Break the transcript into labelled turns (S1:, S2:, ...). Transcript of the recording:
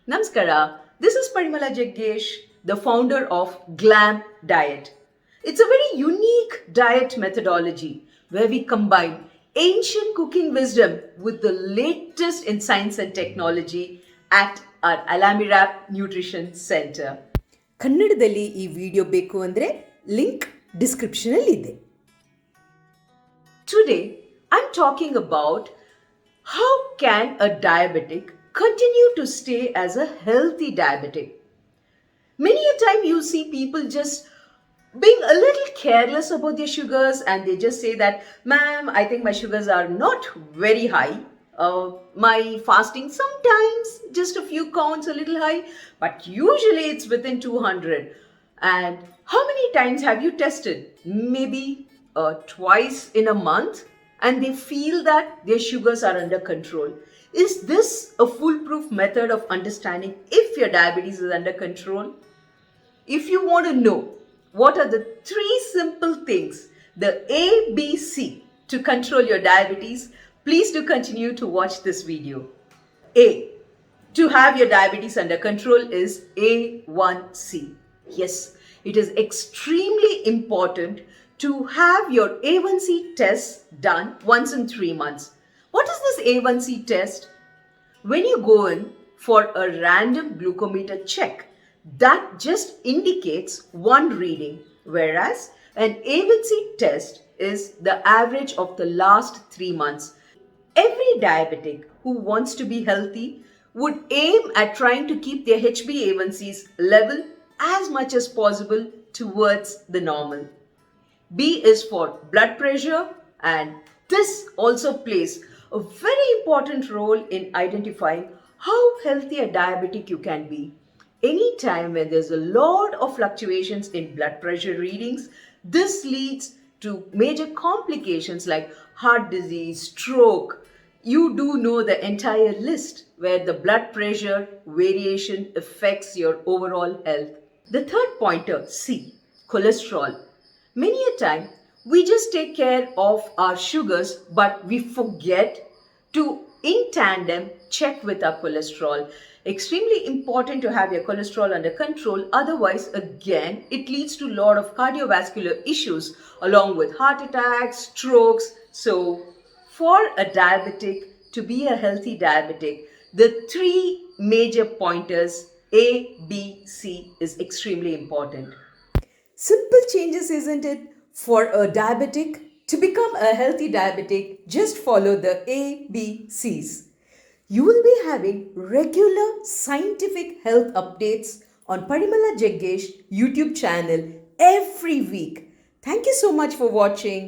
S1: Namaskara, this is Parimala Jaggesh, the founder of Glam Diet. It's a very unique diet methodology where we combine ancient cooking wisdom with the latest in science and technology at our Alamirap Nutrition Center.
S2: ಕನ್ನಡದಲ್ಲಿ ಈ video ಬೇಕು ಅಂದರೆ link ಡಿಸ್ಕ್ರಿಪ್ಷನಲ್ಲಿದೆ.
S1: Today, I'm talking about how can a diabetic continue to stay as a healthy diabetic. Many a time you see people just being a little careless about their sugars and they just say that, ma'am, I think my sugars are not very high. My fasting sometimes just a few counts a little high, but usually it's within 200. And how many times have you tested? Maybe twice in a month, and they feel that their sugars are under control. Is this a foolproof method of understanding if your diabetes is under control? If you want to know what are the 3 simple things, the ABC to control your diabetes, please do continue to watch this video. A. To have your diabetes under control is A1C. Yes, it is extremely important to have your A1C test done once in 3 months. What is this A1C test? When you go in for a random glucometer check, that just indicates one reading, whereas an A1C test is the average of the last 3 months. Every diabetic who wants to be healthy would aim at trying to keep their HbA1c's level as much as possible towards the normal. B is for blood pressure, and this also plays a very important role in identifying how healthy a diabetic you can be. Anytime when there's a lot of fluctuations in blood pressure readings, this leads to major complications like heart disease, stroke. You do know the entire list where the blood pressure variation affects your overall health. The third pointer, C, cholesterol. Many a time we just take care of our sugars, but we forget to in tandem check with our cholesterol. Extremely important to have your cholesterol under control, otherwise again it leads to a lot of cardiovascular issues along with heart attacks, strokes. So for a diabetic to be a healthy diabetic, the 3 major pointers A, B, C is extremely important.
S2: Simple changes, isn't it? For a diabetic to become a healthy diabetic, just follow the ABCs. You will be having regular scientific health updates on Parimala Jaggesh YouTube channel every week. Thank you so much for watching.